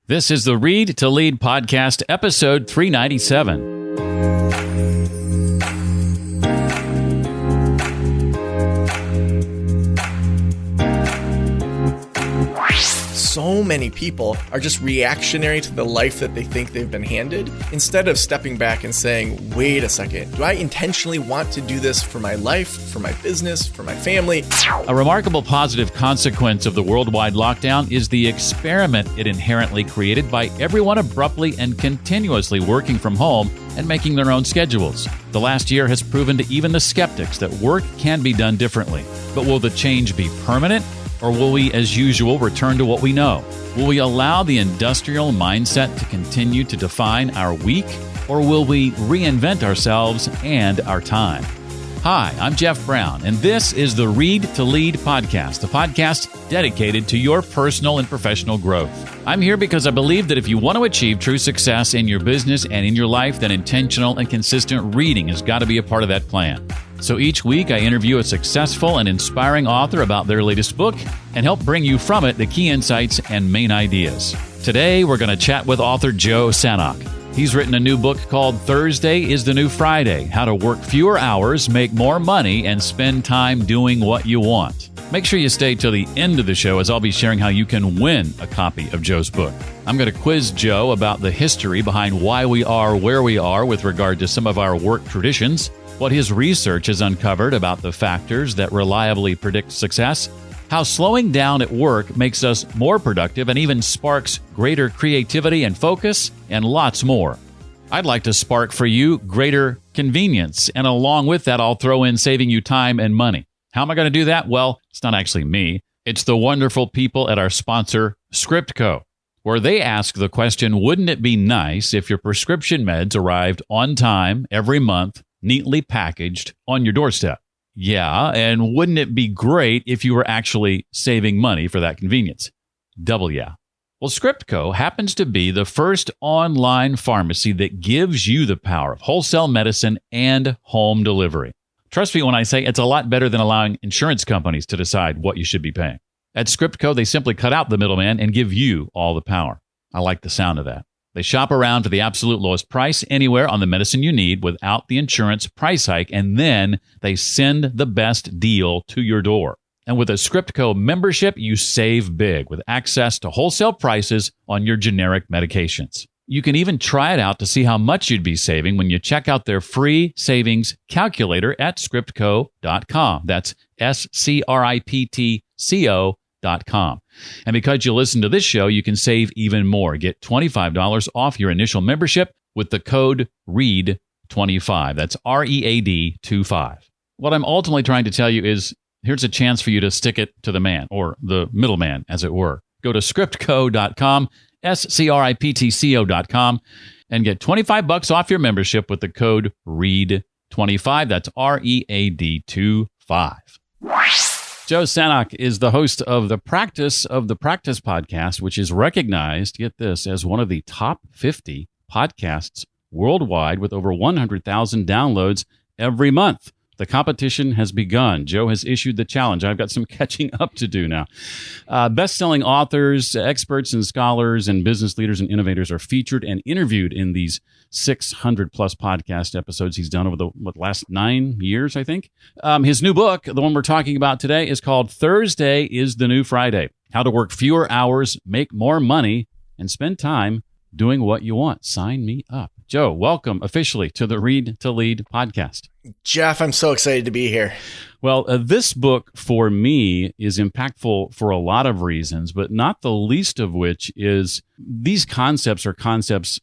This is the Read to Lead podcast, episode 397. So many people are just reactionary to the life that they think they've been handed, instead of stepping back and saying, wait a second, do I intentionally want to do this for my life, for my business, for my family? A remarkable positive consequence of the worldwide lockdown is the experiment it inherently created by everyone abruptly and continuously working from home and making their own schedules. The last year has proven to even the skeptics that work can be done differently. But will the change be permanent? Or will we, as usual, return to what we know? Will we allow the industrial mindset to continue to define our week? Or will we reinvent ourselves and our time? Hi, I'm Jeff Brown, and this is the Read to Lead podcast, a podcast dedicated to your personal and professional growth. I'm here because I believe that if you want to achieve true success in your business and in your life, then intentional and consistent reading has got to be a part of that plan. So each week, I interview a successful and inspiring author about their latest book and help bring you from it the key insights and main ideas. Today, we're going to chat with author Joe Sanok. He's written a new book called Thursday is the New Friday: How to Work Fewer Hours, Make More Money, and Spend Time Doing What You Want. Make sure you stay till the end of the show, as I'll be sharing how you can win a copy of Joe's book. I'm going to quiz Joe about the history behind why we are where we are with regard to some of our work traditions, what his research has uncovered about the factors that reliably predict success, how slowing down at work makes us more productive and even sparks greater creativity and focus, and lots more. I'd like to spark for you greater convenience, and along with that, I'll throw in saving you time and money. How am I going to do that? Well, it's not actually me. It's the wonderful people at our sponsor, ScriptCo, where they ask the question, wouldn't it be nice if your prescription meds arrived on time every month, neatly packaged on your doorstep? Yeah, and wouldn't it be great if you were actually saving money for that convenience? Double yeah. Well, ScriptCo happens to be the first online pharmacy that gives you the power of wholesale medicine and home delivery. Trust me when I say it's a lot better than allowing insurance companies to decide what you should be paying. At ScriptCo, they simply cut out the middleman and give you all the power. I like the sound of that. They shop around for the absolute lowest price anywhere on the medicine you need without the insurance price hike, and then they send the best deal to your door. And with a ScriptCo membership, you save big with access to wholesale prices on your generic medications. You can even try it out to see how much you'd be saving when you check out their free savings calculator at scriptco.com. That's SCRIPTCO.com. And because you listen to this show, you can save even more. Get $25 off your initial membership with the code READ25. That's READ 25. What I'm ultimately trying to tell you is here's a chance for you to stick it to the man, or the middleman, as it were. Go to scriptco.com, SCRIPTCO.com, and get $25 off your membership with the code READ25. That's READ 25. Joe Sanok is the host of the Practice podcast, which is recognized, get this, as one of the top 50 podcasts worldwide with over 100,000 downloads every month. The competition has begun. Joe has issued the challenge. I've got some catching up to do now. Best-selling authors, experts and scholars, and business leaders and innovators are featured and interviewed in these 600-plus podcast episodes he's done over the last 9 years, I think. His new book, the one we're talking about today, is called Thursday is the New Friday: How to Work Fewer Hours, Make More Money, and Spend Time Doing What You Want. Sign me up. Joe, welcome officially to the Read to Lead podcast. Jeff, I'm so excited to be here. Well, this book for me is impactful for a lot of reasons, but not the least of which is these concepts are concepts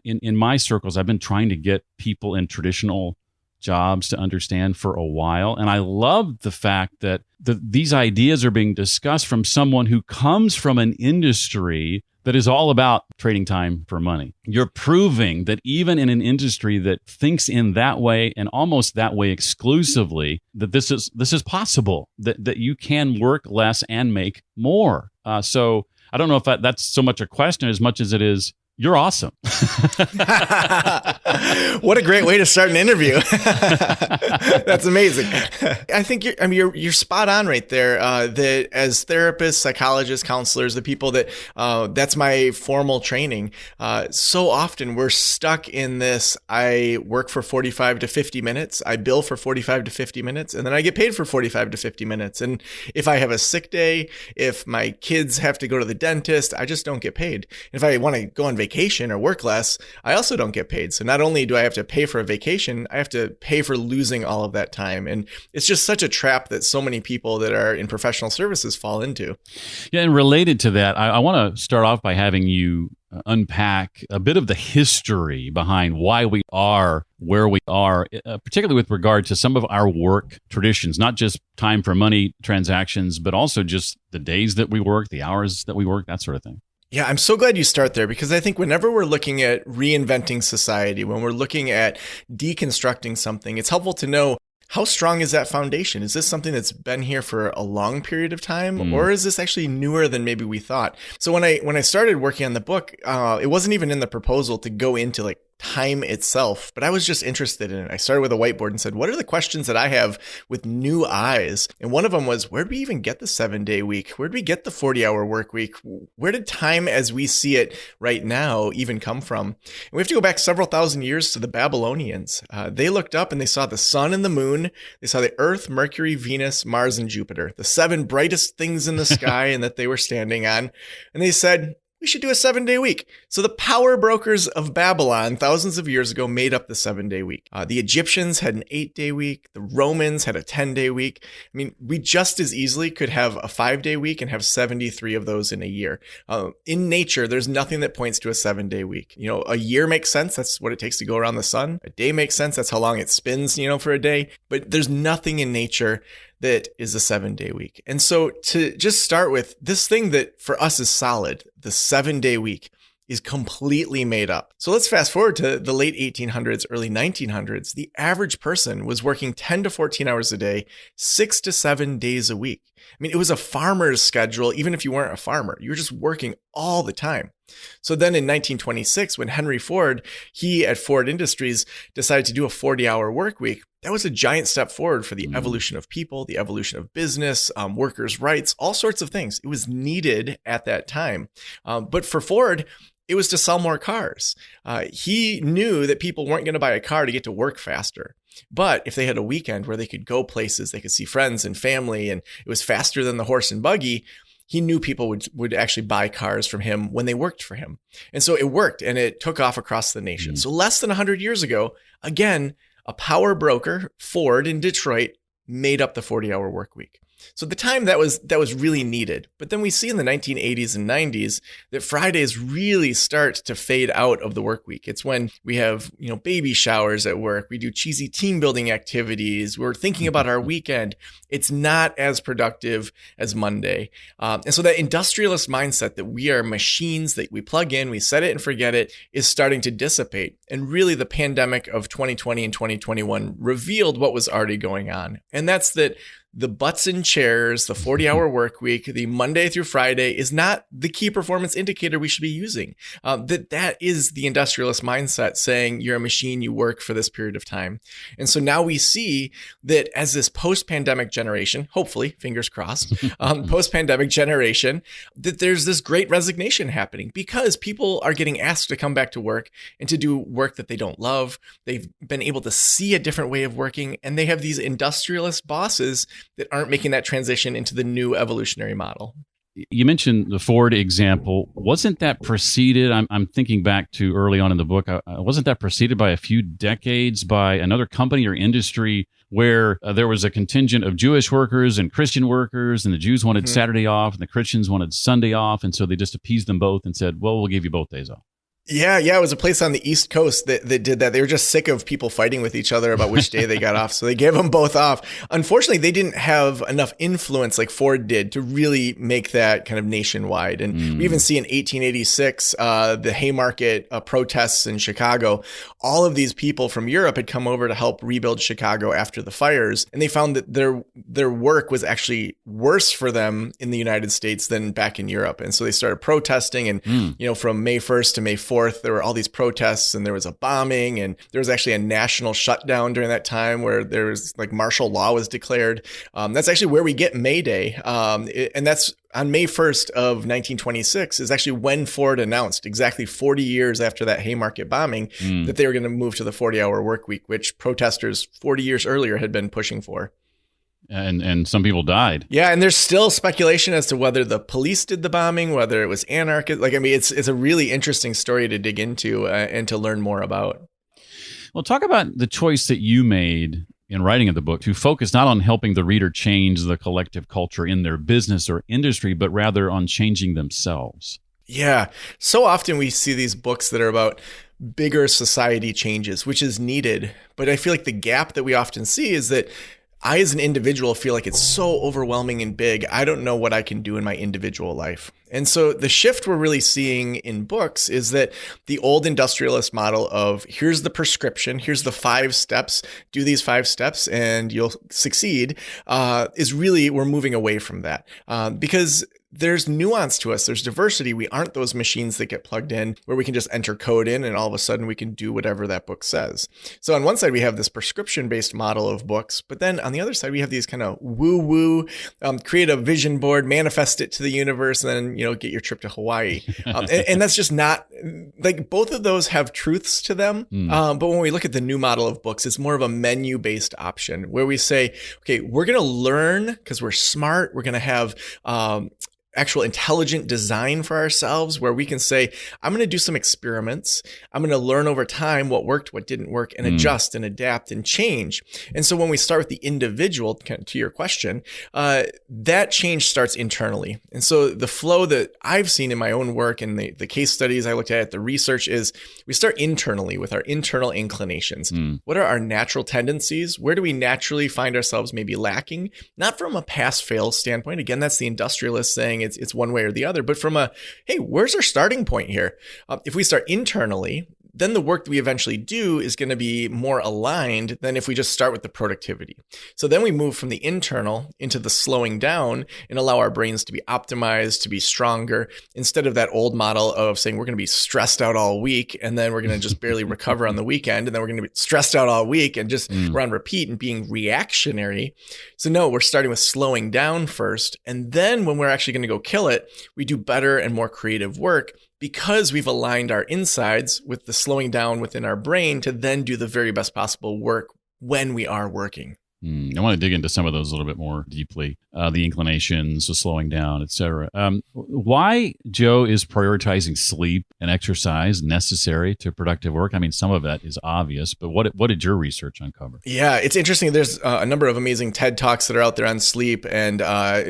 in my circles I've been trying to get people in traditional jobs to understand for a while. And I love the fact that these ideas are being discussed from someone who comes from an industry that is all about trading time for money. You're proving that even in an industry that thinks in that way and almost that way exclusively, that this is possible, that you can work less and make more. So I don't know if that's so much a question as much as it is You're awesome. What a great way to start an interview. That's amazing. I think you're spot on right there. That as therapists, psychologists, counselors, the people that that's my formal training. So often we're stuck in this. I work for 45 to 50 minutes. I bill for 45 to 50 minutes, and then I get paid for 45 to 50 minutes. And if I have a sick day, if my kids have to go to the dentist, I just don't get paid. If I want to go on vacation or work less, I also don't get paid. So not only do I have to pay for a vacation, I have to pay for losing all of that time. And it's just such a trap that so many people that are in professional services fall into. Yeah, and related to that, I want to start off by having you unpack a bit of the history behind why we are where we are, particularly with regard to some of our work traditions, not just time for money transactions, but also just the days that we work, the hours that we work, that sort of thing. Yeah, I'm so glad you start there, because I think whenever we're looking at reinventing society, when we're looking at deconstructing something, it's helpful to know, how strong is that foundation? Is this something that's been here for a long period of time, or is this actually newer than maybe we thought? So when I started working on the book, it wasn't even in the proposal to go into like time itself, but I was just interested in it. I started with a whiteboard and said, what are the questions that I have with new eyes? And one of them was, where did we even get the 7-day week? Where did we get the 40-hour work week? Where did time as we see it right now even come from? And we have to go back several thousand years to the Babylonians. They looked up and they saw the sun and the moon. They saw the Earth, Mercury, Venus, Mars, and Jupiter, the 7 brightest things in the sky and that they were standing on. And they said, we should do a 7-day week. So the power brokers of Babylon thousands of years ago made up the 7-day week. The Egyptians had an 8-day week. The Romans had a 10-day week. I mean, we just as easily could have a 5-day week and have 73 of those in a year. In nature, there's nothing that points to a 7-day week. You know, a year makes sense. That's what it takes to go around the sun. A day makes sense. That's how long it spins, for a day. But there's nothing in nature that is a 7-day week. And so to just start with this thing that for us is solid, the 7-day week is completely made up. So let's fast forward to the late 1800s, early 1900s. The average person was working 10 to 14 hours a day, 6 to 7 days a week. I mean, it was a farmer's schedule. Even if you weren't a farmer, you were just working all the time. So then in 1926, when Henry Ford, he at Ford Industries decided to do a 40-hour work week, that was a giant step forward for the evolution of people, the evolution of business, workers' rights, all sorts of things. It was needed at that time. But for Ford, it was to sell more cars. He knew that people weren't going to buy a car to get to work faster. But if they had a weekend where they could go places, they could see friends and family, and it was faster than the horse and buggy, he knew people would actually buy cars from him when they worked for him. And so it worked, and it took off across the nation. So less than 100 years ago, again, a power broker, Ford in Detroit, made up the 40-hour work week. So at the time that was really needed. But then we see in the 1980s and 90s that Fridays really start to fade out of the work week. It's when we have, baby showers at work. We do cheesy team building activities. We're thinking about our weekend. It's not as productive as Monday. And so that industrialist mindset that we are machines that we plug in, we set it and forget it, is starting to dissipate. And really the pandemic of 2020 and 2021 revealed what was already going on. And that's that the butts in chairs, the 40-hour work week, the Monday through Friday is not the key performance indicator we should be using. That is the industrialist mindset saying you're a machine, you work for this period of time. And so now we see that as this post-pandemic generation, hopefully, fingers crossed, post-pandemic generation, that there's this great resignation happening because people are getting asked to come back to work and to do work that they don't love. They've been able to see a different way of working, and they have these industrialist bosses that aren't making that transition into the new evolutionary model. You mentioned the Ford example. Wasn't that preceded? I'm thinking back to early on in the book. Wasn't that preceded by a few decades by another company or industry where there was a contingent of Jewish workers and Christian workers, and the Jews wanted Saturday off and the Christians wanted Sunday off, and so they just appeased them both and said, "Well, we'll give you both days off." Yeah. It was a place on the East Coast that did that. They were just sick of people fighting with each other about which day they got off. So they gave them both off. Unfortunately, they didn't have enough influence like Ford did to really make that kind of nationwide. And we even see in 1886, the Haymarket protests in Chicago. All of these people from Europe had come over to help rebuild Chicago after the fires. And they found that their work was actually worse for them in the United States than back in Europe. And so they started protesting. And, from May 1st to May 4th, 4th, there were all these protests and there was a bombing, and there was actually a national shutdown during that time where there was like martial law was declared. That's actually where we get May Day. And that's on May 1st of 1926 is actually when Ford announced, exactly 40 years after that Haymarket bombing, that they were going to move to the 40-hour work week, which protesters 40 years earlier had been pushing for. And some people died. Yeah, and there's still speculation as to whether the police did the bombing, whether it was anarchist. Like, I mean, it's a really interesting story to dig into and to learn more about. Well, talk about the choice that you made in writing of the book to focus not on helping the reader change the collective culture in their business or industry, but rather on changing themselves. Yeah. So often we see these books that are about bigger society changes, which is needed. But I feel like the gap that we often see is that I, as an individual, feel like it's so overwhelming and big. I don't know what I can do in my individual life. And so the shift we're really seeing in books is that the old industrialist model of here's the prescription, here's the 5 steps, do these 5 steps and you'll succeed, is really, we're moving away from that because there's nuance to us. There's diversity. We aren't those machines that get plugged in where we can just enter code in and all of a sudden we can do whatever that book says. So on one side, we have this prescription-based model of books, but then on the other side, we have these kind of woo-woo, create a vision board, manifest it to the universe, and then, get your trip to Hawaii. And that's just not, like, both of those have truths to them. But when we look at the new model of books, it's more of a menu-based option where we say, okay, we're going to learn because we're smart. We're going to have, actual intelligent design for ourselves where we can say, I'm going to do some experiments. I'm going to learn over time what worked, what didn't work, and adjust and adapt and change. And so when we start with the individual, kind of to your question, that change starts internally. And so the flow that I've seen in my own work and the case studies I looked at, the research is we start internally with our internal inclinations. What are our natural tendencies? Where do we naturally find ourselves maybe lacking? Not from a pass-fail standpoint. Again, that's the industrialist saying it's one way or the other, but from a, hey, where's our starting point here? If we start internally, then the work that we eventually do is going to be more aligned than if we just start with the productivity. So then we move from the internal into the slowing down and allow our brains to be optimized, to be stronger, instead of that old model of saying we're going to be stressed out all week and then we're going to just barely recover on the weekend. And then we're going to be stressed out all week and just we're on repeat and being reactionary. So no, we're starting with slowing down first. And then when we're actually going to go kill it, we do better and more creative work because we've aligned our insides with the slowing down within our brain to then do the very best possible work when we are working. I want to dig into some of those a little bit more deeply, the inclinations, the slowing down, et cetera. Why, Joe, is prioritizing sleep and exercise necessary to productive work? I mean, some of that is obvious, but what did your research uncover? Yeah, it's interesting. There's a number of amazing TED Talks that are out there on sleep. And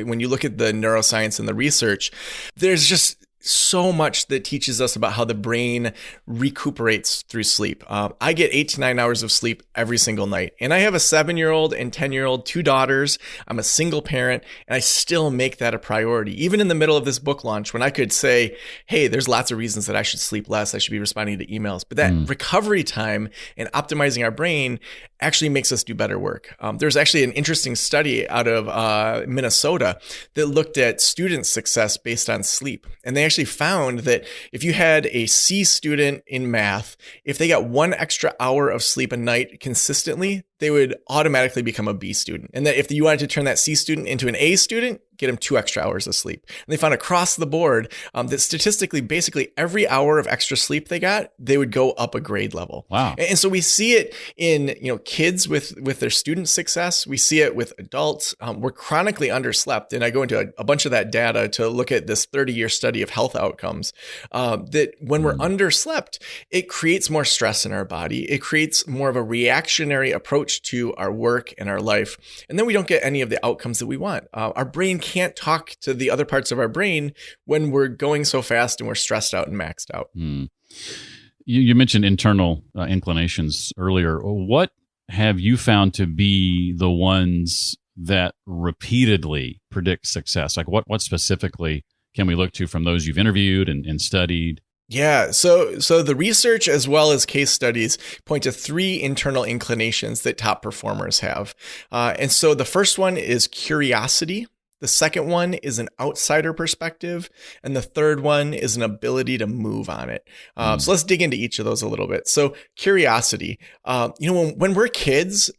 when you look at the neuroscience and the research, there's just so much that teaches us about how the brain recuperates through sleep. I get 8 to 9 hours of sleep every single night. And I have a 7-year-old and 10-year-old, 2 daughters. I'm a single parent, and I still make that a priority. Even in the middle of this book launch, when I could say, hey, there's lots of reasons that I should sleep less, I should be responding to emails. But that recovery time and optimizing our brain actually makes us do better work. There's actually an interesting study out of Minnesota that looked at student success based on sleep. And they actually found that if you had a C student in math, if they got 1 extra hour of sleep a night consistently, they would automatically become a B student. And that if you wanted to turn that C student into an A student, get them 2 extra hours of sleep. And they found across the board that statistically, basically every hour of extra sleep they got, they would go up a grade level. Wow. And so we see it in kids with their student success. We see it with adults. We're chronically underslept. And I go into a bunch of that data to look at this 30-year study of health outcomes, that when we're underslept, it creates more stress in our body. It creates more of a reactionary approach to our work and our life. And then we don't get any of the outcomes that we want. Our brain can't talk to the other parts of our brain when we're going so fast and we're stressed out and maxed out. You mentioned internal inclinations earlier. What have you found to be the ones that repeatedly predict success? Like what specifically can we look to from those you've interviewed and studied? Yeah. So the research as well as case studies point to 3 internal inclinations that top performers have. And so the first one is curiosity. The second one is an outsider perspective. And the third one is an ability to move on it. So let's dig into each of those a little bit. So curiosity, when we're kids,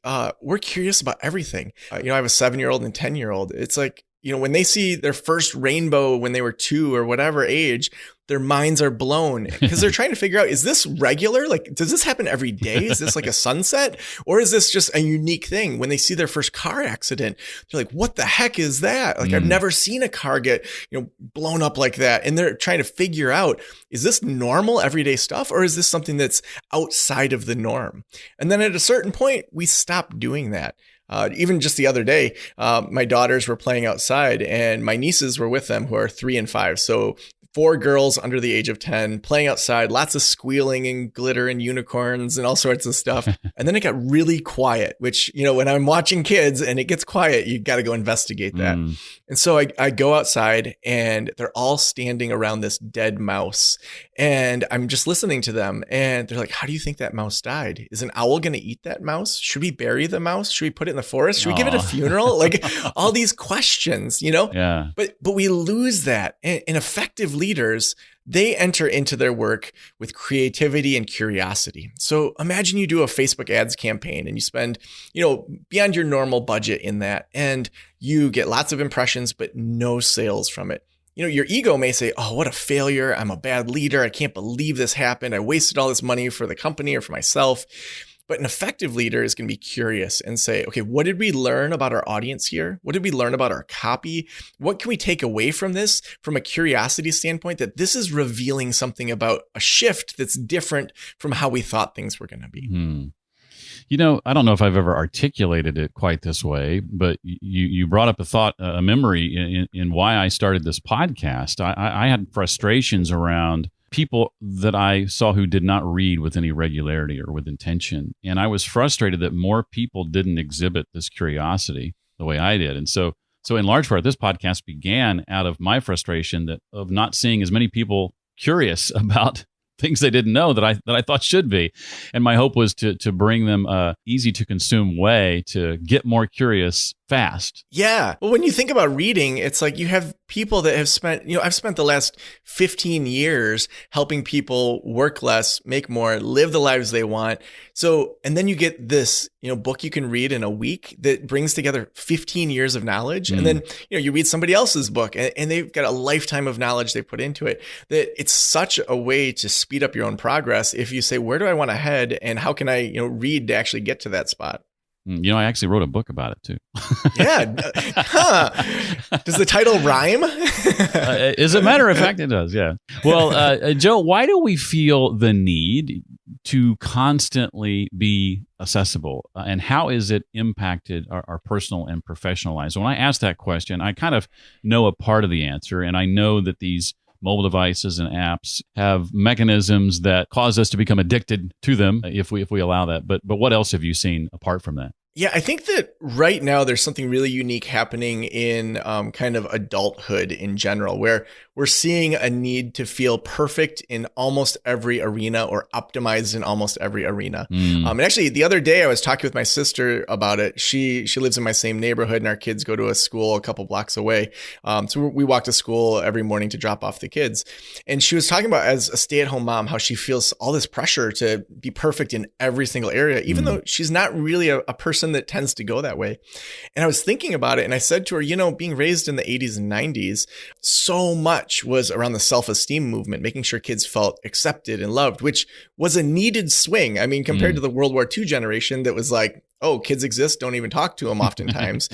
we're curious about everything. I have a 7-year-old and 10-year-old. It's like, when they see their first rainbow when they were 2 or whatever age, their minds are blown because they're trying to figure out, is this regular? Like, does this happen every day? Is this like a sunset? Or is this just a unique thing? When they see their first car accident, they're like, what the heck is that? Like, I've never seen a car get, blown up like that. And they're trying to figure out, is this normal everyday stuff? Or is this something that's outside of the norm? And then at a certain point, we stop doing that. Even just the other day, my daughters were playing outside and my nieces were with them, who are 3 and 5. So 4 girls under the age of 10 playing outside, lots of squealing and glitter and unicorns and all sorts of stuff. And then it got really quiet, which, when I'm watching kids and it gets quiet, you got to go investigate that. And so I go outside and they're all standing around this dead mouse. And I'm just listening to them. And they're like, how do you think that mouse died? Is an owl going to eat that mouse? Should we bury the mouse? Should we put it in the forest? Should we give it a funeral? Like all these questions, Yeah. But we lose that. And effective leaders, they enter into their work with creativity and curiosity. So imagine you do a Facebook ads campaign and you spend, beyond your normal budget in that, and you get lots of impressions, but no sales from it. Your ego may say, oh, what a failure. I'm a bad leader. I can't believe this happened. I wasted all this money for the company or for myself. But an effective leader is going to be curious and say, okay, what did we learn about our audience here? What did we learn about our copy? What can we take away from this from a curiosity standpoint, that this is revealing something about a shift that's different from how we thought things were going to be? I don't know if I've ever articulated it quite this way, but you brought up a memory in why I started this podcast. I had frustrations around people that I saw who did not read with any regularity or with intention. And I was frustrated that more people didn't exhibit this curiosity the way I did. And so in large part, this podcast began out of my frustration of not seeing as many people curious about things they didn't know that I thought should be. And my hope was to bring them a easy to consume way to get more curious fast. Yeah. Well, when you think about reading, it's like you have people that have spent, I've spent the last 15 years helping people work less, make more, live the lives they want. So, and then you get this, book you can read in a week that brings together 15 years of knowledge. And then, you read somebody else's book and they've got a lifetime of knowledge they put into it, that it's such a way to speed up your own progress. If you say, where do I want to head and how can I, read to actually get to that spot? I actually wrote a book about it too. Yeah. Does the title rhyme? As a matter of fact, it does. Yeah. Well, Joe, why do we feel the need to constantly be accessible? And how is it impacted our personal and professional lives? When I ask that question, I kind of know a part of the answer, and I know that these mobile devices and apps have mechanisms that cause us to become addicted to them if we allow that. But what else have you seen apart from that? Yeah, I think that right now there's something really unique happening in kind of adulthood in general, where we're seeing a need to feel perfect in almost every arena or optimized in almost every arena. And actually, the other day I was talking with my sister about it. She lives in my same neighborhood and our kids go to a school a couple blocks away. So we walk to school every morning to drop off the kids. And she was talking about, as a stay-at-home mom, how she feels all this pressure to be perfect in every single area, even though she's not really a person that tends to go that way. And I was thinking about it and I said to her, being raised in the 80s and 90s, so much was around the self-esteem movement, making sure kids felt accepted and loved, which was a needed swing. I mean, compared to the World War II generation that was like, oh, kids exist, don't even talk to them oftentimes.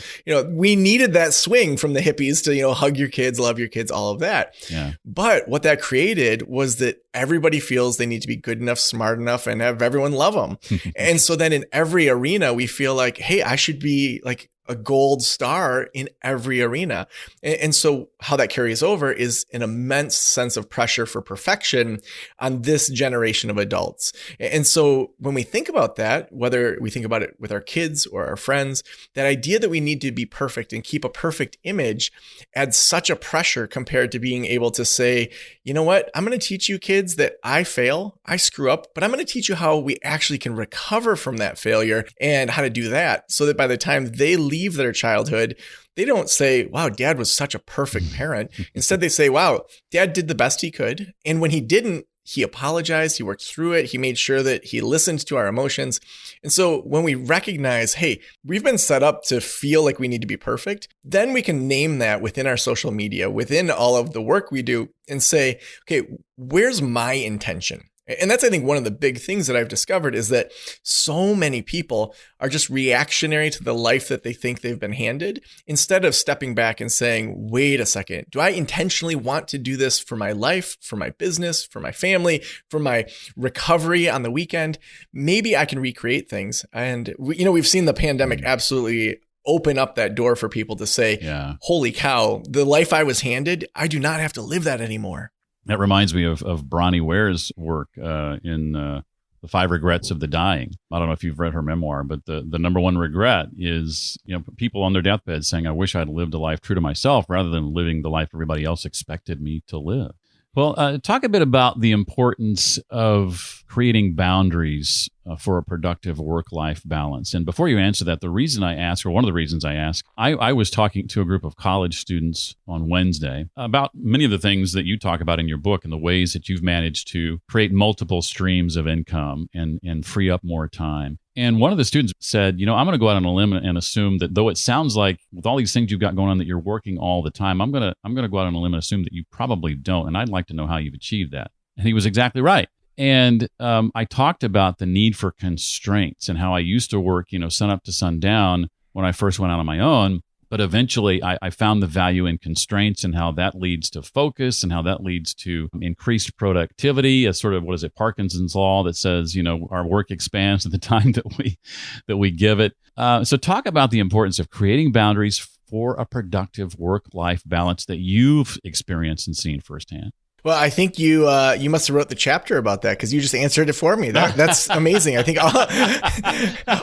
We needed that swing from the hippies to, hug your kids, love your kids, all of that. Yeah. But what that created was that everybody feels they need to be good enough, smart enough, and have everyone love them. And so then in every arena, we feel like, hey, I should be like a gold star in every arena. And so how that carries over is an immense sense of pressure for perfection on this generation of adults. And so when we think about that, whether we think about it with our kids or our friends, that idea that we need to be perfect and keep a perfect image adds such a pressure compared to being able to say, you know what, I'm going to teach you kids that I fail, I screw up, but I'm going to teach you how we actually can recover from that failure and how to do that so that by the time they leave relive their childhood, they don't say, wow, dad was such a perfect parent. Instead, they say, wow, dad did the best he could. And when he didn't, he apologized, he worked through it, he made sure that he listened to our emotions. And so when we recognize, hey, we've been set up to feel like we need to be perfect, then we can name that within our social media, within all of the work we do, and say, okay, where's my intention? And that's, I think, one of the big things that I've discovered is that so many people are just reactionary to the life that they think they've been handed, instead of stepping back and saying, wait a second, do I intentionally want to do this for my life, for my business, for my family, for my recovery on the weekend? Maybe I can recreate things. And we've seen the pandemic absolutely open up that door for people to say, holy cow, the life I was handed, I do not have to live that anymore. That reminds me of Bronnie Ware's work in The 5 Regrets of the Dying. I don't know if you've read her memoir, but the number one regret is people on their deathbed saying, I wish I'd lived a life true to myself rather than living the life everybody else expected me to live. Well, talk a bit about the importance of creating boundaries for a productive work-life balance. And before you answer that, the reason I ask, or one of the reasons I ask, I was talking to a group of college students on Wednesday about many of the things that you talk about in your book and the ways that you've managed to create multiple streams of income and free up more time. And one of the students said, I'm going to go out on a limb and assume that though it sounds like with all these things you've got going on that you're working all the time, I'm going to go out on a limb and assume that you probably don't. And I'd like to know how you've achieved that. And he was exactly right. And I talked about the need for constraints and how I used to work, sun up to sundown when I first went out on my own. But eventually I found the value in constraints and how that leads to focus and how that leads to increased productivity, a sort of, Parkinson's law that says, our work expands at the time that we give it. So talk about the importance of creating boundaries for a productive work-life balance that you've experienced and seen firsthand. Well, I think you must have wrote the chapter about that because you just answered it for me. That's amazing. I think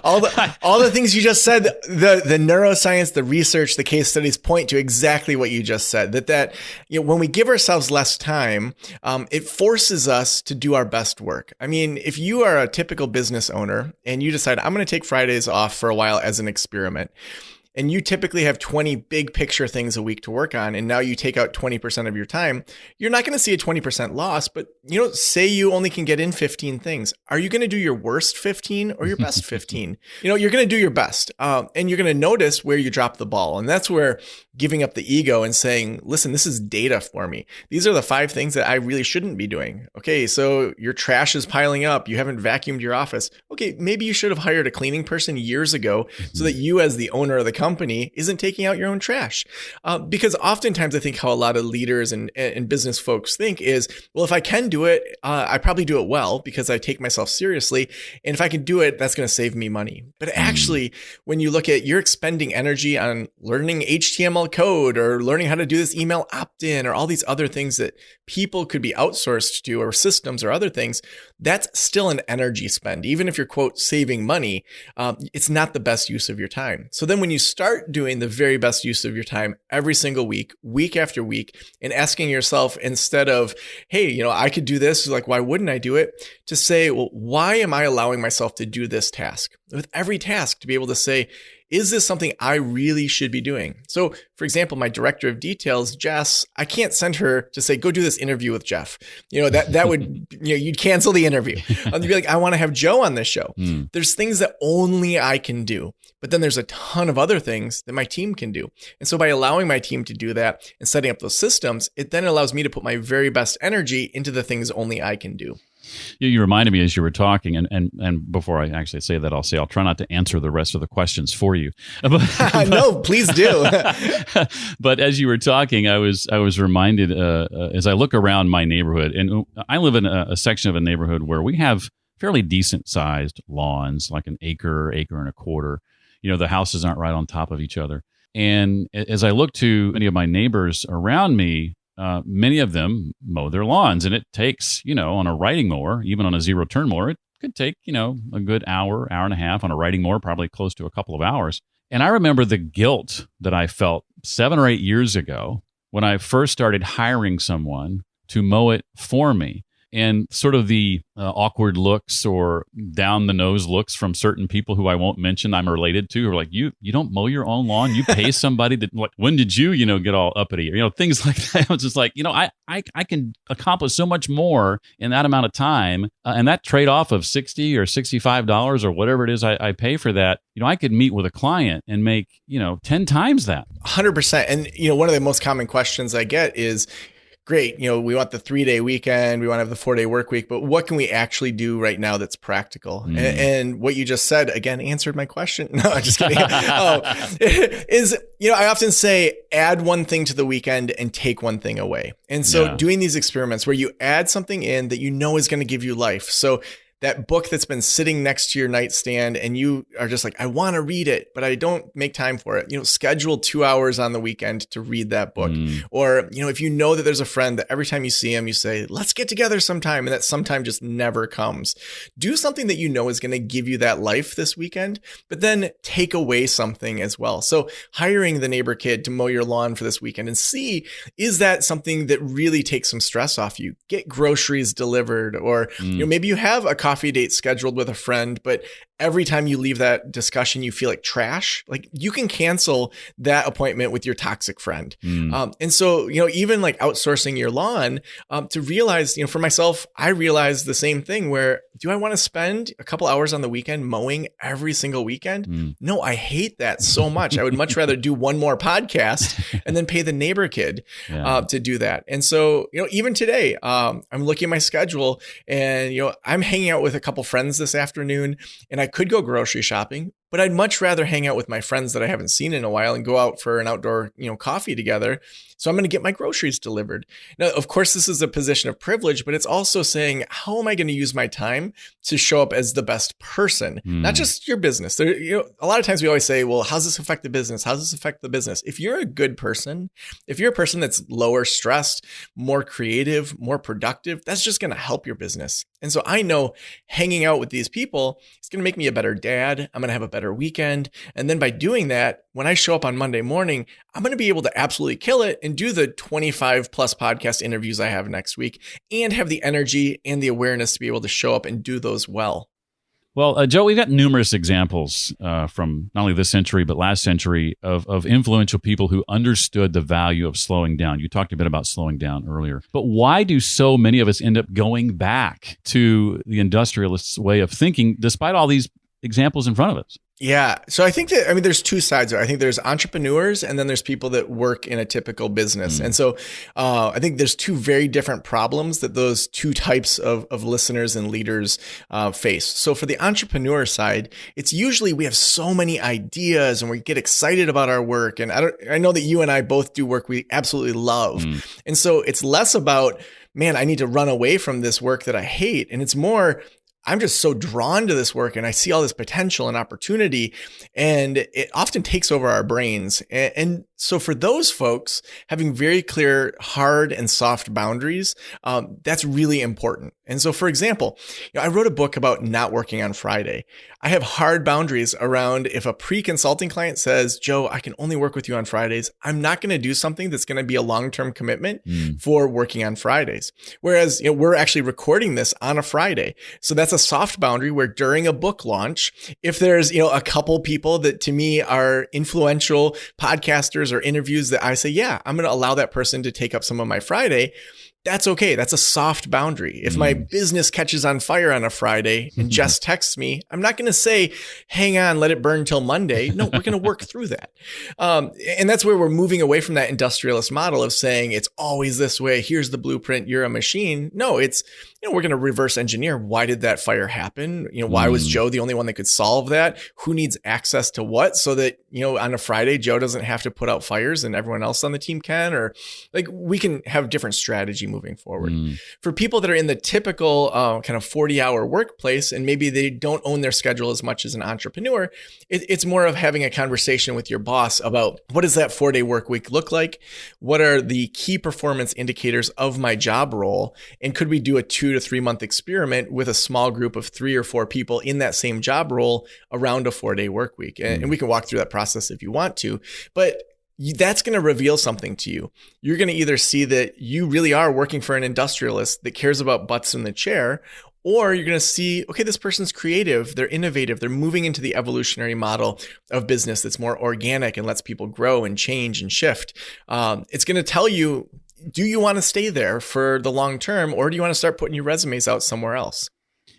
all the things you just said, the neuroscience, the research, the case studies point to exactly what you just said. That when we give ourselves less time, it forces us to do our best work. I mean, if you are a typical business owner and you decide I'm going to take Fridays off for a while as an experiment, and you typically have 20 big picture things a week to work on, and now you take out 20% of your time, you're not going to see a 20% loss, but say you only can get in 15 things. Are you going to do your worst 15 or your best 15? You're going to do your best, and you're going to notice where you drop the ball. And that's where giving up the ego and saying, listen, this is data for me. These are the 5 things that I really shouldn't be doing. Okay, so your trash is piling up. You haven't vacuumed your office. Okay, maybe you should have hired a cleaning person years ago so that you as the owner of the company isn't taking out your own trash. Because oftentimes I think how a lot of leaders and business folks think is, well, if I can do it, I probably do it well because I take myself seriously. And if I can do it, that's going to save me money. But actually, when you look at you're expending energy on learning HTML code or learning how to do this email opt-in or all these other things that people could be outsourced to or systems or other things, that's still an energy spend. Even if you're, quote, saving money, it's not the best use of your time. So then when you start doing the very best use of your time every single week, week after week, and asking yourself instead of, hey, I could do this, like, why wouldn't I do it? To say, well, why am I allowing myself to do this task? With every task to be able to say, is this something I really should be doing? So, for example, my director of details, Jess, I can't send her to say, go do this interview with Jeff. That would, you'd cancel the interview. You'd be like, I want to have Joe on this show. There's things that only I can do. But then there's a ton of other things that my team can do. And so by allowing my team to do that and setting up those systems, it then allows me to put my very best energy into the things only I can do. You reminded me as you were talking, and before I actually say that, I'll try not to answer the rest of the questions for you. No, please do. But as you were talking, I was reminded as I look around my neighborhood, and I live in a section of a neighborhood where we have fairly decent sized lawns, like an acre and a quarter. The houses aren't right on top of each other. And as I look to many of my neighbors around me, many of them mow their lawns, and it takes, on a riding mower, even on a zero turn mower, it could take, a good hour and a half. On a riding mower, probably close to a couple of hours. And I remember the guilt that I felt 7 or 8 years ago when I first started hiring someone to mow it for me. and sort of the awkward looks or down the nose looks from certain people who I won't mention I'm related to, who are like, you don't mow your own lawn, you pay somebody that, like, when did you get all uppity, or things like that. I was just like, I can accomplish so much more in that amount of time, and that trade off of $60 or $65 or whatever it is I pay for that, I could meet with a client and make 10 times that. 100%. And one of the most common questions I get is, great, we want the 3-day weekend, we want to have the 4-day work week, but what can we actually do right now that's practical? And what you just said, again, answered my question. No, I'm just kidding. I often say, add one thing to the weekend and take one thing away. And so doing these experiments where you add something in that is going to give you life. So that book that's been sitting next to your nightstand and you are just like, I want to read it, but I don't make time for it. Schedule 2 hours on the weekend to read that book. Or, if you know that there's a friend that every time you see him, you say, let's get together sometime. And that sometime just never comes. Do something that is going to give you that life this weekend, but then take away something as well. So hiring the neighbor kid to mow your lawn for this weekend and see, is that something that really takes some stress off you? Get groceries delivered, or, maybe you have a coffee date scheduled with a friend, but every time you leave that discussion, you feel like trash. Like, you can cancel that appointment with your toxic friend. And so, even like outsourcing your lawn, to realize, for myself, I realized the same thing where, do I want to spend a couple hours on the weekend mowing every single weekend? No, I hate that so much. I would much rather do one more podcast and then pay the neighbor kid to do that. And so, even today, I'm looking at my schedule and, I'm hanging out with a couple friends this afternoon, and I could go grocery shopping, but I'd much rather hang out with my friends that I haven't seen in a while and go out for an outdoor, coffee together. So I'm going to get my groceries delivered. Now, of course, this is a position of privilege, but it's also saying, how am I going to use my time to show up as the best person? Not just your business. There, a lot of times we always say, well, how's this affect the business? How's this affect the business? If you're a good person, if you're a person that's lower stressed, more creative, more productive, that's just going to help your business. And so I know hanging out with these people is going to make me a better dad. I'm going to have a better weekend. And then by doing that, when I show up on Monday morning, I'm going to be able to absolutely kill it and do the 25 plus podcast interviews I have next week and have the energy and the awareness to be able to show up and do those well. Well, Joe, we've got numerous examples from not only this century, but last century of influential people who understood the value of slowing down. You talked a bit about slowing down earlier. But why do so many of us end up going back to the industrialist's way of thinking, despite all these examples in front of us? Yeah. So I think that, there's two sides there. I think there's entrepreneurs and then there's people that work in a typical business. And so I think there's two very different problems that those two types of listeners and leaders face. So for the entrepreneur side, it's usually we have so many ideas and we get excited about our work. And I know that you and I both do work we absolutely love. And so it's less about, man, I need to run away from this work that I hate. And it's more, I'm just so drawn to this work and I see all this potential and opportunity, and it often takes over our brains. And so for those folks, having very clear hard and soft boundaries, that's really important. And so, for example, I wrote a book about not working on Friday. I have hard boundaries around if a pre-consulting client says, Joe, I can only work with you on Fridays, I'm not going to do something that's going to be a long-term commitment for working on Fridays. Whereas, we're actually recording this on a Friday. So that's a soft boundary where during a book launch, if there's, a couple people that to me are influential podcasters or interviews that I say, yeah, I'm going to allow that person to take up some of my Friday. That's okay. That's a soft boundary. If my business catches on fire on a Friday and Jess texts me, I'm not going to say, hang on, let it burn till Monday. No, we're going to work through that. And that's where we're moving away from that industrialist model of saying it's always this way. Here's the blueprint. You're a machine. No, it's, we're going to reverse engineer. Why did that fire happen? Why was Joe the only one that could solve that? Who needs access to what? So that, on a Friday, Joe doesn't have to put out fires and everyone else on the team can, or like we can have different strategy moving forward. For people that are in the typical kind of 40-hour workplace and maybe they don't own their schedule as much as an entrepreneur, it's more of having a conversation with your boss about what does that 4-day work week look like? What are the key performance indicators of my job role? And could we do a 2 to 3 month experiment with a small group of 3 or 4 people in that same job role around a 4-day work week? And we can walk through that process if you want to, but that's going to reveal something to you. You're going to either see that you really are working for an industrialist that cares about butts in the chair, or you're going to see, okay, this person's creative, they're innovative, they're moving into the evolutionary model of business that's more organic and lets people grow and change and shift. It's going to tell you, do you want to stay there for the long term, or do you want to start putting your resumes out somewhere else?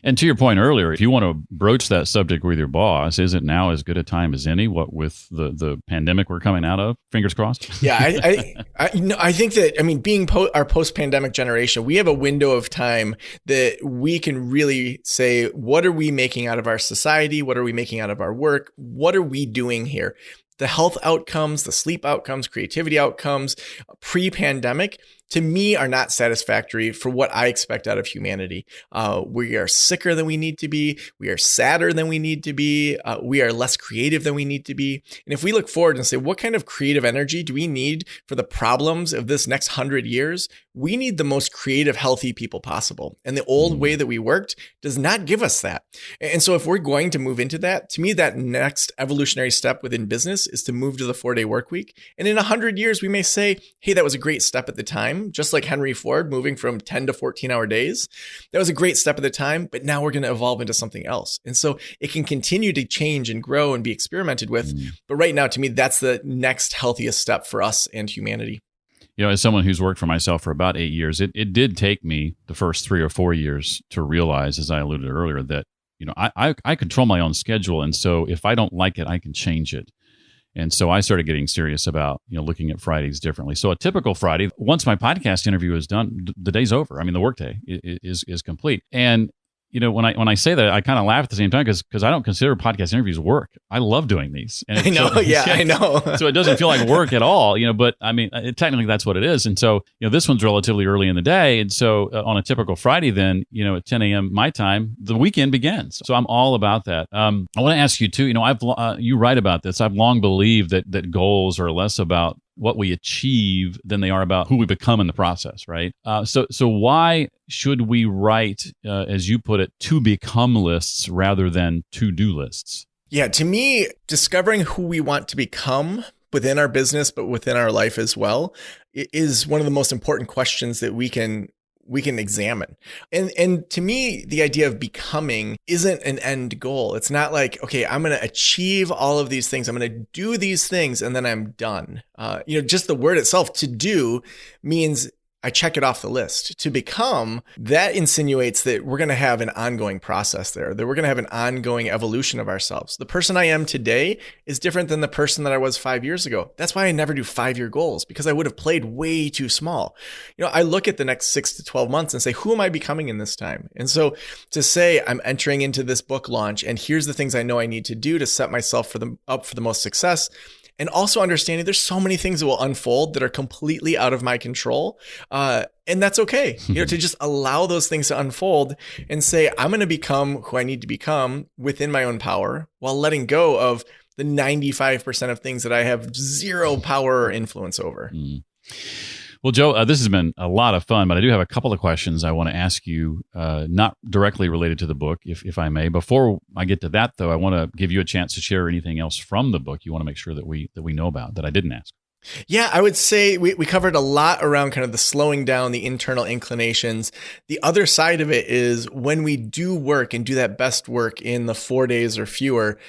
And to your point earlier, if you want to broach that subject with your boss, is it now as good a time as any? What with the pandemic we're coming out of? Fingers crossed. Yeah, I think that, being our post-pandemic generation, we have a window of time that we can really say, what are we making out of our society? What are we making out of our work? What are we doing here? The health outcomes, the sleep outcomes, creativity outcomes, pre-pandemic, to me, are not satisfactory for what I expect out of humanity. We are sicker than we need to be. We are sadder than we need to be. We are less creative than we need to be. And if we look forward and say, what kind of creative energy do we need for the problems of this next 100 years? We need the most creative, healthy people possible. And the old way that we worked does not give us that. And so if we're going to move into that, to me, that next evolutionary step within business is to move to the 4-day work week. And in 100 years, we may say, hey, that was a great step at the time. Just like Henry Ford moving from 10 to 14-hour days. That was a great step at the time, but now we're going to evolve into something else. And so it can continue to change and grow and be experimented with. But right now, to me, that's the next healthiest step for us and humanity. As someone who's worked for myself for about 8 years, it did take me the first 3 or 4 years to realize, as I alluded earlier, that, I control my own schedule. And so if I don't like it, I can change it. And so I started getting serious about, looking at Fridays differently. So a typical Friday, once my podcast interview is done, the day's over. The workday is complete. And, when I say that, I kind of laugh at the same time because I don't consider podcast interviews work. I love doing these. And I know. I know. So it doesn't feel like work at all, but technically that's what it is. And so, this one's relatively early in the day. And so on a typical Friday, then, at 10 a.m. my time, the weekend begins. So I'm all about that. I want to ask you too, you write about this. I've long believed that goals are less about what we achieve than they are about who we become in the process, right? So why should we write, as you put it, to become lists rather than to-do lists? Yeah, to me, discovering who we want to become within our business, but within our life as well, is one of the most important questions that we can examine. And to me, the idea of becoming isn't an end goal. It's not like, okay, I'm going to achieve all of these things. I'm going to do these things and then I'm done. Just the word itself, to do, means I check it off the list. To become, that insinuates that we're going to have an ongoing process there, that we're going to have an ongoing evolution of ourselves. The person I am today is different than the person that I was 5 years ago. That's why I never do 5-year goals, because I would have played way too small. I look at the next 6 to 12 months and say, who am I becoming in this time? And so to say I'm entering into this book launch and here's the things I know I need to do to set myself up for the most success. And also understanding there's so many things that will unfold that are completely out of my control. And that's okay, to just allow those things to unfold and say, I'm going to become who I need to become within my own power, while letting go of the 95% of things that I have zero power or influence over. Well, Joe, this has been a lot of fun, but I do have a couple of questions I want to ask you, not directly related to the book, if I may. Before I get to that, though, I want to give you a chance to share anything else from the book you want to make sure that we know about that I didn't ask. Yeah, I would say we covered a lot around kind of the slowing down, the internal inclinations. The other side of it is when we do work and do that best work in the 4 days or fewer,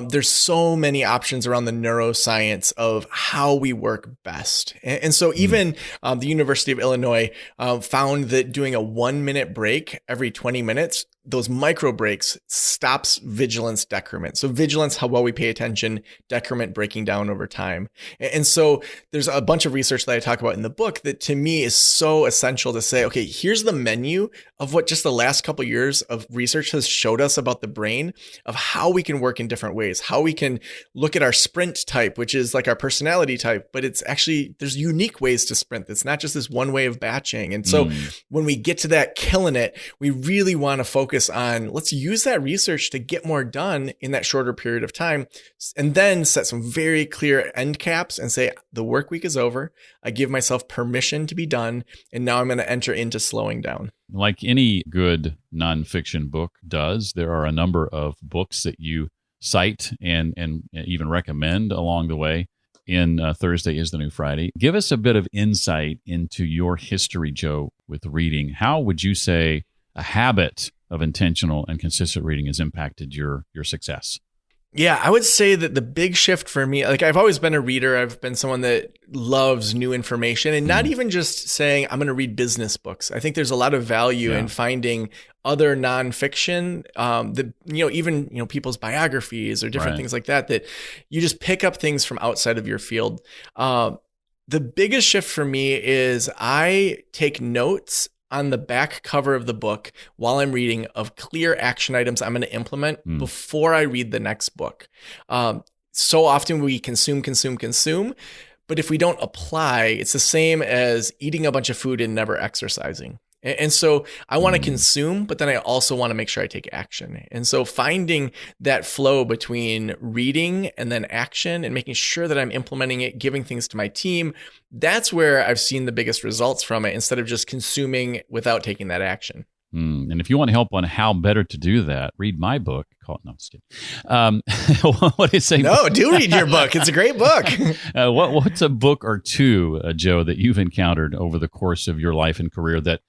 there's so many options around the neuroscience of how we work best. And so even the University of Illinois found that doing a 1-minute break every 20 minutes, those micro breaks stops vigilance decrement. So vigilance, how well we pay attention, decrement breaking down over time. And so there's a bunch of research that I talk about in the book that to me is so essential to say, okay, here's the menu of what just the last couple of years of research has showed us about the brain, of how we can work in different ways, how we can look at our sprint type, which is like our personality type, but it's actually, there's unique ways to sprint. It's not just this one way of batching. And so when we get to that killing it, we really want to focus on, let's use that research to get more done in that shorter period of time, and then set some very clear end caps and say, the work week is over. I give myself permission to be done. And now I'm going to enter into slowing down. Like any good nonfiction book does, there are a number of books that you cite and even recommend along the way. in Thursday is the New Friday. Give us a bit of insight into your history, Joe, with reading. How would you say a habit of intentional and consistent reading has impacted your success? Yeah, I would say that the big shift for me, like I've always been a reader. I've been someone that loves new information and not even just saying I'm going to read business books. I think there's a lot of value in finding other nonfiction, that, even people's biographies or different things like that, that you just pick up things from outside of your field. The biggest shift for me is I take notes on the back cover of the book while I'm reading of clear action items I'm going to implement before I read the next book. So often we consume, but if we don't apply, it's the same as eating a bunch of food and never exercising. And so I want to consume, but then I also want to make sure I take action. And so finding that flow between reading and then action and making sure that I'm implementing it, giving things to my team, that's where I've seen the biggest results from it, instead of just consuming without taking that action. And if you want help on how better to do that, read my book. No, just kidding. What is saying? No, do read your book. It's a great book. What's a book or two, Joe, that you've encountered over the course of your life and career that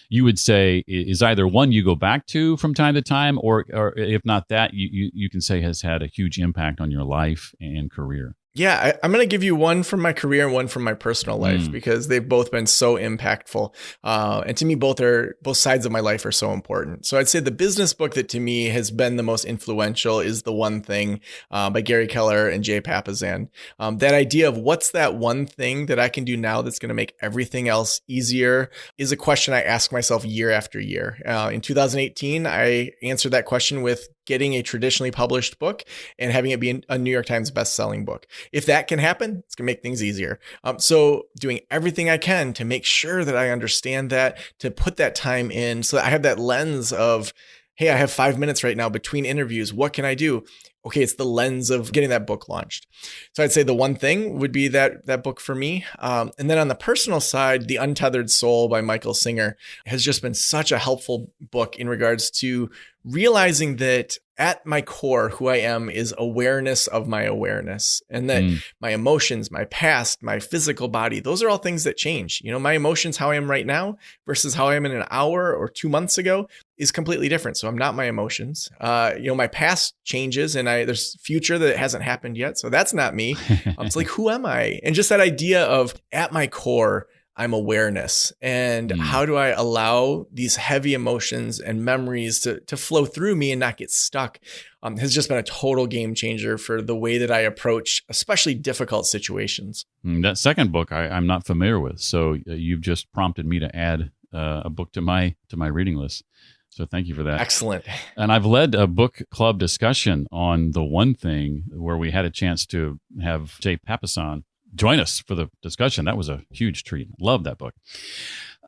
you would say is either one you go back to from time to time, or if not that, you can say has had a huge impact on your life and career? Yeah, I'm going to give you one from my career and one from my personal life, because they've both been so impactful. And to me, both sides of my life are so important. So I'd say the business book that to me has been the most influential is The One Thing by Gary Keller and Jay Papasan. That idea of what's that one thing that I can do now that's going to make everything else easier is a question I ask myself year after year. In 2018, I answered that question with getting a traditionally published book and having it be a New York Times best-selling book. If that can happen, it's going to make things easier. So doing everything I can to make sure that I understand that, to put that time in so that I have that lens of, hey, I have 5 minutes right now between interviews. What can I do? Okay, it's the lens of getting that book launched. So I'd say The One Thing would be that book for me. And then on the personal side, The Untethered Soul by Michael Singer has just been such a helpful book in regards to realizing that at my core, who I am is awareness of my awareness, and that my emotions, my past, my physical body, those are all things that change. My emotions, how I am right now versus how I am in an hour or 2 months ago is completely different. So I'm not my emotions. My past changes and there's future that hasn't happened yet. So that's not me. It's like, who am I? And just that idea of at my core, I'm awareness. And how do I allow these heavy emotions and memories to flow through me and not get stuck has just been a total game changer for the way that I approach, especially difficult situations. That second book I'm not familiar with. So you've just prompted me to add a book to my reading list. So thank you for that. Excellent. And I've led a book club discussion on The One Thing where we had a chance to have Jay Papasan join us for the discussion. That was a huge treat. Love that book.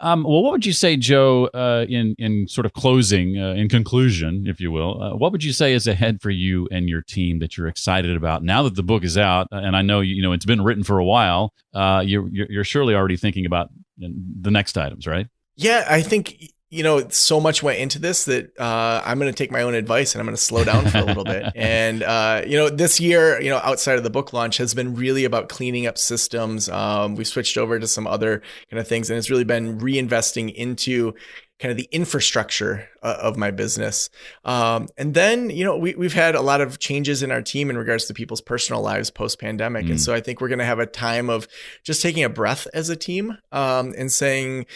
Well, what would you say, Joe, in sort of closing, in conclusion, if you will, what would you say is ahead for you and your team that you're excited about now that the book is out? And I know, it's been written for a while. You're surely already thinking about the next items, right? Yeah, I think so much went into this that I'm going to take my own advice and I'm going to slow down for a little bit. And, this year, outside of the book launch has been really about cleaning up systems. We've switched over to some other kind of things, and it's really been reinvesting into kind of the infrastructure of my business. And then, we've had a lot of changes in our team in regards to people's personal lives post-pandemic. And so I think we're going to have a time of just taking a breath as a team and saying,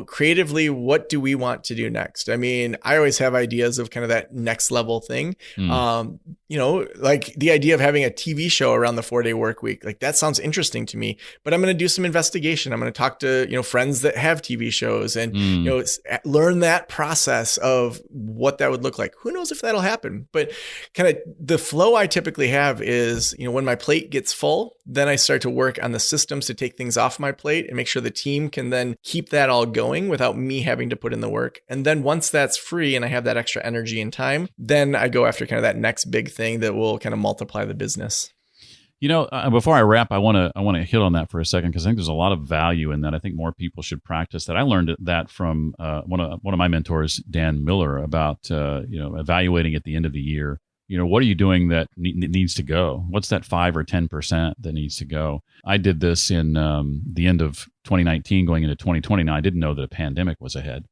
creatively, what do we want to do next? I mean, I always have ideas of kind of that next level thing. Like the idea of having a TV show around the 4-day work week, like that sounds interesting to me, but I'm going to do some investigation. I'm going to talk to, friends that have TV shows and, learn that process of what that would look like. Who knows if that'll happen, but kind of the flow I typically have is, when my plate gets full, then I start to work on the systems to take things off my plate and make sure the team can then keep that all going without me having to put in the work. And then once that's free and I have that extra energy and time, then I go after kind of that next big thing that will kind of multiply the business. Before I wrap, I want to hit on that for a second because I think there's a lot of value in that. I think more people should practice that. I learned that from one of my mentors, Dan Miller, about evaluating at the end of the year what are you doing that needs to go? What's that 5 or 10% that needs to go? I did this in the end of 2019 going into 2020. Now, I didn't know that a pandemic was ahead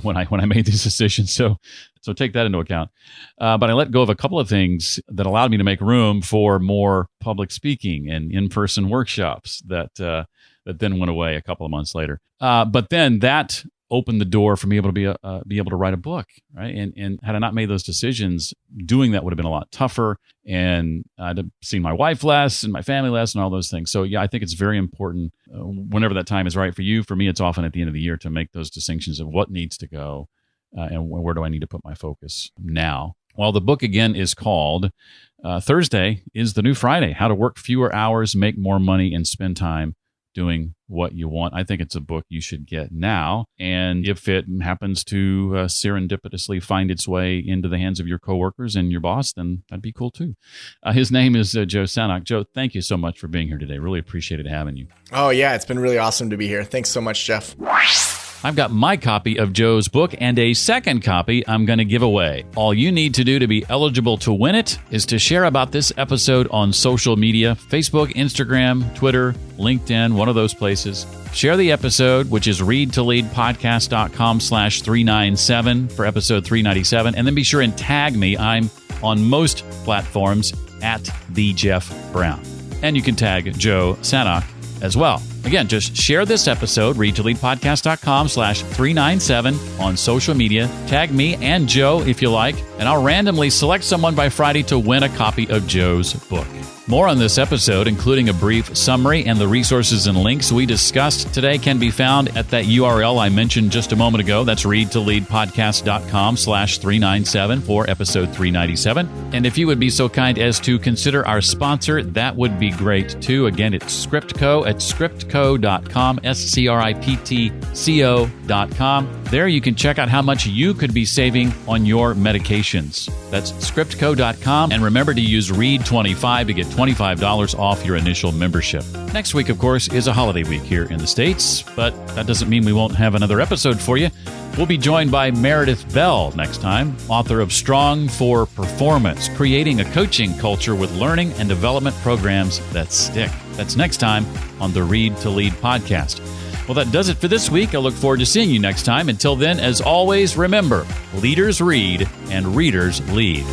when I made these decisions. So take that into account. But I let go of a couple of things that allowed me to make room for more public speaking and in-person workshops that then went away a couple of months later. But then that opened the door for me to be able to write a book, right? And had I not made those decisions, doing that would have been a lot tougher, and I'd have seen my wife less and my family less and all those things. So yeah, I think it's very important whenever that time is right for you. For me, it's often at the end of the year to make those distinctions of what needs to go and where do I need to put my focus now. Well, the book again is called Thursday is the New Friday: How to Work Fewer Hours, Make More Money, and Spend Time Doing What You Want. I think it's a book you should get now. And if it happens to serendipitously find its way into the hands of your coworkers and your boss, then that'd be cool too. His name is Joe Sanok. Joe, thank you so much for being here today. Really appreciated having you. Oh, yeah. It's been really awesome to be here. Thanks so much, Jeff. I've got my copy of Joe's book and a second copy I'm going to give away. All you need to do to be eligible to win it is to share about this episode on social media: Facebook, Instagram, Twitter, LinkedIn, one of those places. Share the episode, which is readtoleadpodcast.com/397 for episode 397. And then be sure and tag me. I'm on most platforms at the Jeff Brown. And you can tag Joe Sanok as well. Again, just share this episode, readtoleadpodcast.com/397 on social media. Tag me and Joe if you like, and I'll randomly select someone by Friday to win a copy of Joe's book. More on this episode, including a brief summary and the resources and links we discussed today, can be found at that URL I mentioned just a moment ago. That's readtoleadpodcast.com/397 for episode 397. And if you would be so kind as to consider our sponsor, that would be great too. Again, it's ScriptCo at scriptco.com, ScriptCo.com. There you can check out how much you could be saving on your medications. That's scriptco.com. And remember to use READ25 to get $25 off your initial membership. Next week, of course, is a holiday week here in the States, but that doesn't mean we won't have another episode for you. We'll be joined by Meredith Bell next time, author of Strong for Performance, creating a coaching culture with learning and development programs that stick. That's next time on the Read to Lead podcast. Well, that does it for this week. I look forward to seeing you next time. Until then, as always, remember, leaders read and readers lead.